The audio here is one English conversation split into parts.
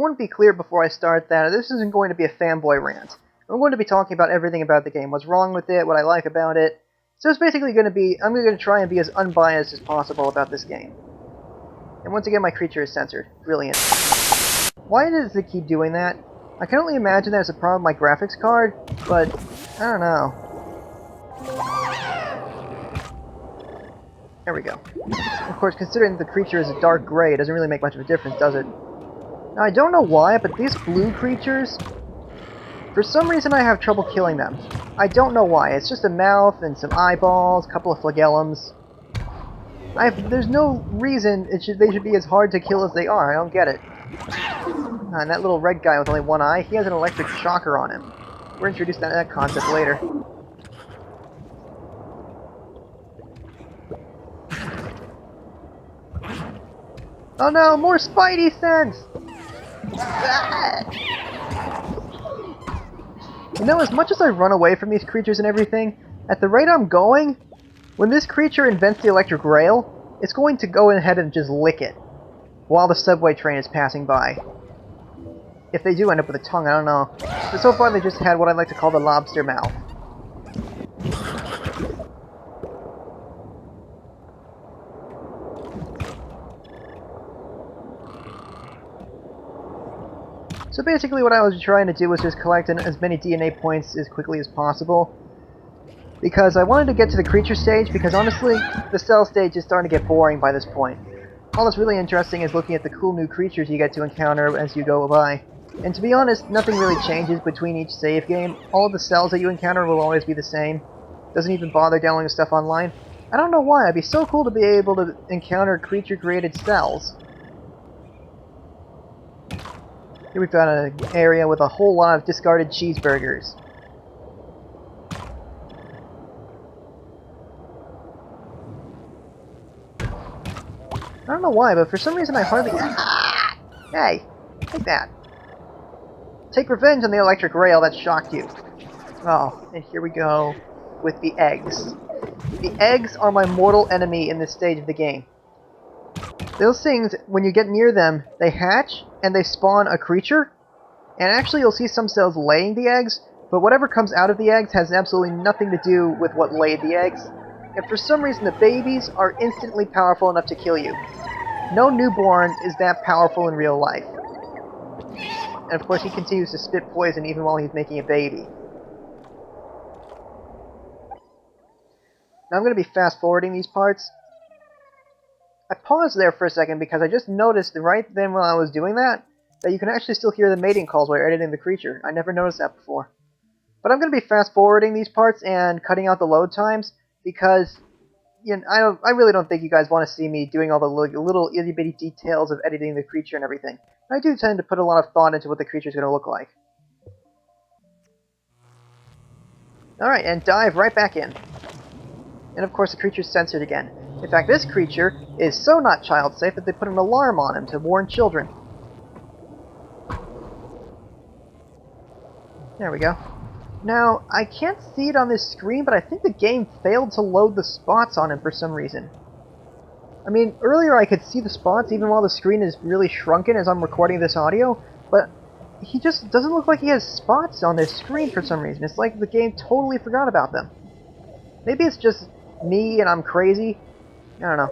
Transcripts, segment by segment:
want to be clear before I start that this isn't going to be a fanboy rant. I'm going to be talking about everything about the game, what's wrong with it, what I like about it. So it's basically going to be, I'm going to try and be as unbiased as possible about this game. And once again, my creature is censored. Brilliant. Why does it keep doing that? I can only imagine that it's a problem with my graphics card, but I don't know. There we go. Of course, considering the creature is a dark gray, it doesn't really make much of a difference, does it? Now, I don't know why, but these blue creatures, for some reason I have trouble killing them. I don't know why. It's just a mouth and some eyeballs, a couple of flagellums. There's no reason they should be as hard to kill as they are. I don't get it. And that little red guy with only one eye, he has an electric shocker on him. We're introduced to that concept later. Oh no, more Spidey sense! You know, as much as I run away from these creatures and everything, at the rate I'm going, when this creature invents the electric rail, it's going to go ahead and just lick it while the subway train is passing by. If they do end up with a tongue, I don't know. But so far they just had what I like to call the lobster mouth. So basically what I was trying to do was just collect as many DNA points as quickly as possible. Because I wanted to get to the creature stage, because honestly, the cell stage is starting to get boring by this point. All that's really interesting is looking at the cool new creatures you get to encounter as you go by. And to be honest, nothing really changes between each save game. All of the cells that you encounter will always be the same. Doesn't even bother downloading stuff online. I don't know why, it'd be so cool to be able to encounter creature-created cells. Here we've got an area with a whole lot of discarded cheeseburgers. I don't know why, but for some reason I hardly... Ah! Hey! Take that. Take revenge on the electric rail that shocked you. Oh, and here we go with the eggs. The eggs are my mortal enemy in this stage of the game. Those things, when you get near them, they hatch and they spawn a creature. And actually you'll see some cells laying the eggs, but whatever comes out of the eggs has absolutely nothing to do with what laid the eggs. And for some reason the babies are instantly powerful enough to kill you. No newborn is that powerful in real life. And of course he continues to spit poison even while he's making a baby. Now I'm going to be fast forwarding these parts. I paused there for a second because I just noticed right then while I was doing that you can actually still hear the mating calls while you're editing the creature. I never noticed that before. But I'm going to be fast forwarding these parts and cutting out the load times because you know, I really don't think you guys want to see me doing all the little itty-bitty details of editing the creature and everything. I do tend to put a lot of thought into what the creature's going to look like. Alright, and dive right back in. And of course the creature's censored again. In fact, this creature is so not child-safe that they put an alarm on him to warn children. There we go. Now, I can't see it on this screen, but I think the game failed to load the spots on him for some reason. I mean, earlier I could see the spots even while the screen is really shrunken as I'm recording this audio, but he just doesn't look like he has spots on this screen for some reason. It's like the game totally forgot about them. Maybe it's just me and I'm crazy. I don't know.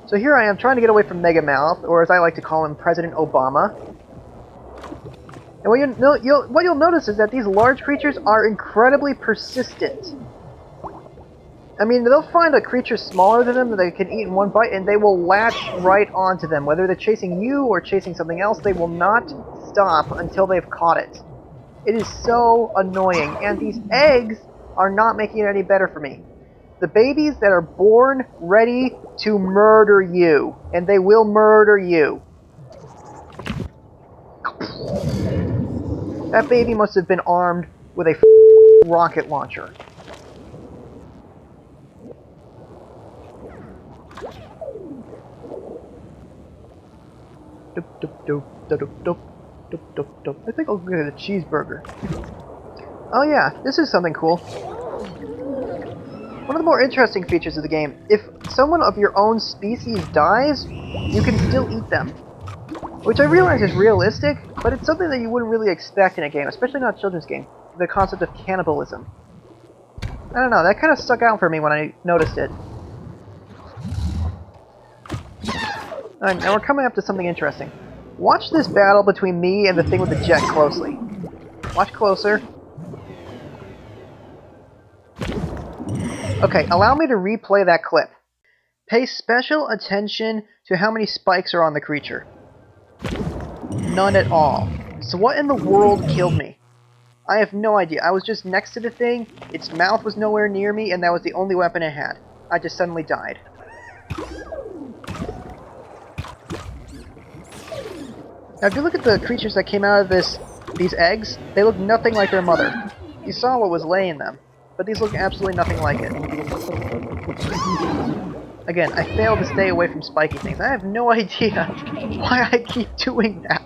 So here I am trying to get away from Mega Mouth, or as I like to call him, President Obama. And what you'll notice is that these large creatures are incredibly persistent. I mean, they'll find a creature smaller than them that they can eat in one bite, and they will latch right onto them. Whether they're chasing you or chasing something else, they will not stop until they've caught it. It is so annoying, and these eggs are not making it any better for me. The babies that are born ready to murder you, and they will murder you. That baby must have been armed with a rocket launcher. I think I'll get a cheeseburger. Oh yeah, this is something cool. One of the more interesting features of the game, if someone of your own species dies, you can still eat them. Which I realize is realistic, but it's something that you wouldn't really expect in a game, especially not a children's game. The concept of cannibalism. I don't know, that kind of stuck out for me when I noticed it. Alright, now we're coming up to something interesting. Watch this battle between me and the thing with the jet closely. Watch closer. Okay, allow me to replay that clip. Pay special attention to how many spikes are on the creature. None at all. So what in the world killed me? I have no idea. I was just next to the thing, its mouth was nowhere near me, and that was the only weapon it had. I just suddenly died. Now if you look at the creatures that came out of these eggs, they look nothing like their mother. You saw what was laying them, but these look absolutely nothing like it. Again, I failed to stay away from spiky things. I have no idea why I keep doing that.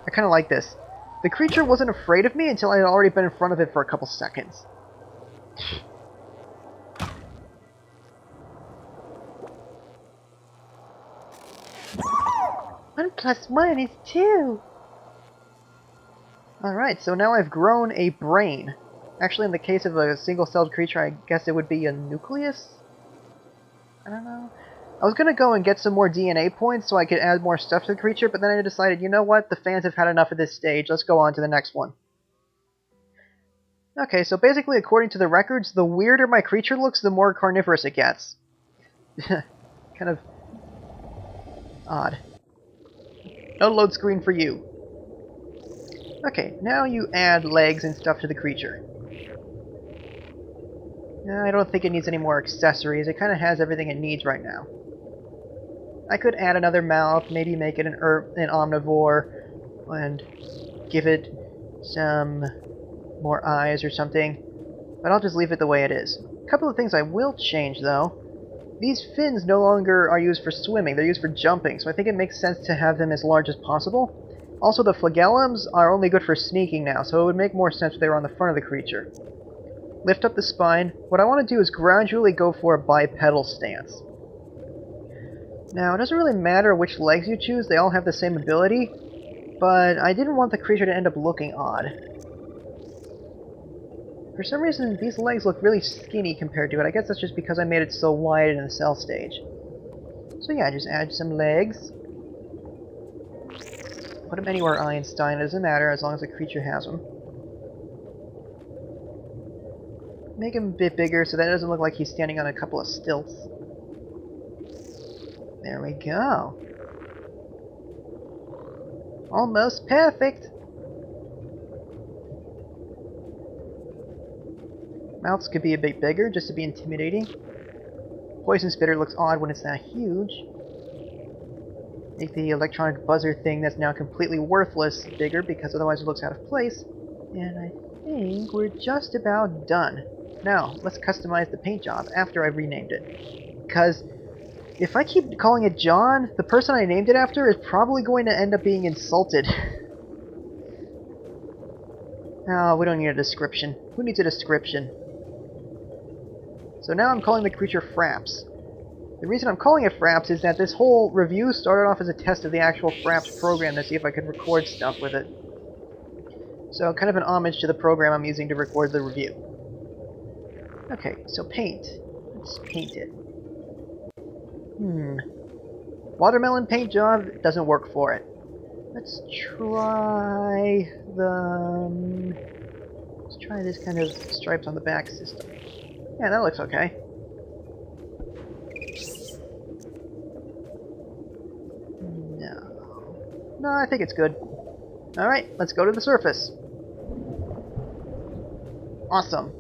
I kind of like this. The creature wasn't afraid of me until I had already been in front of it for a couple seconds. 1 + 1 is 2! Alright, so now I've grown a brain. Actually, in the case of a single-celled creature, I guess it would be a nucleus? I don't know. I was gonna go and get some more DNA points so I could add more stuff to the creature, but then I decided, you know what? The fans have had enough of this stage. Let's go on to the next one. Okay, so basically, according to the records, the weirder my creature looks, the more carnivorous it gets. Kind of odd. No load screen for you. Okay, now you add legs and stuff to the creature. I don't think it needs any more accessories. It kind of has everything it needs right now. I could add another mouth, maybe make it an omnivore, and give it some more eyes or something. But I'll just leave it the way it is. A couple of things I will change, though. These fins no longer are used for swimming, they're used for jumping, so I think it makes sense to have them as large as possible. Also, the flagellums are only good for sneaking now, so it would make more sense if they were on the front of the creature. Lift up the spine. What I want to do is gradually go for a bipedal stance. Now, it doesn't really matter which legs you choose, they all have the same ability, but I didn't want the creature to end up looking odd. For some reason, these legs look really skinny compared to it. I guess that's just because I made it so wide in the cell stage. So yeah, just add some legs. Put them anywhere, Einstein. It doesn't matter as long as the creature has them. Make him a bit bigger so that it doesn't look like he's standing on a couple of stilts. There we go. Almost perfect. Mouths could be a bit bigger, just to be intimidating. Poison spitter looks odd when it's that huge. Make the electronic buzzer thing that's now completely worthless bigger, because otherwise it looks out of place. And I think we're just about done. Now, let's customize the paint job after I've renamed it. Because if I keep calling it John, the person I named it after is probably going to end up being insulted. Oh, we don't need a description. Who needs a description? So now I'm calling the creature Fraps. The reason I'm calling it Fraps is that this whole review started off as a test of the actual Fraps program to see if I could record stuff with it. So kind of an homage to the program I'm using to record the review. Okay, so paint. Let's paint it. Watermelon paint job doesn't work for it. Let's try the... Let's try this kind of stripes on the back system. Yeah, that looks okay. No, I think it's good. Alright, let's go to the surface. Awesome.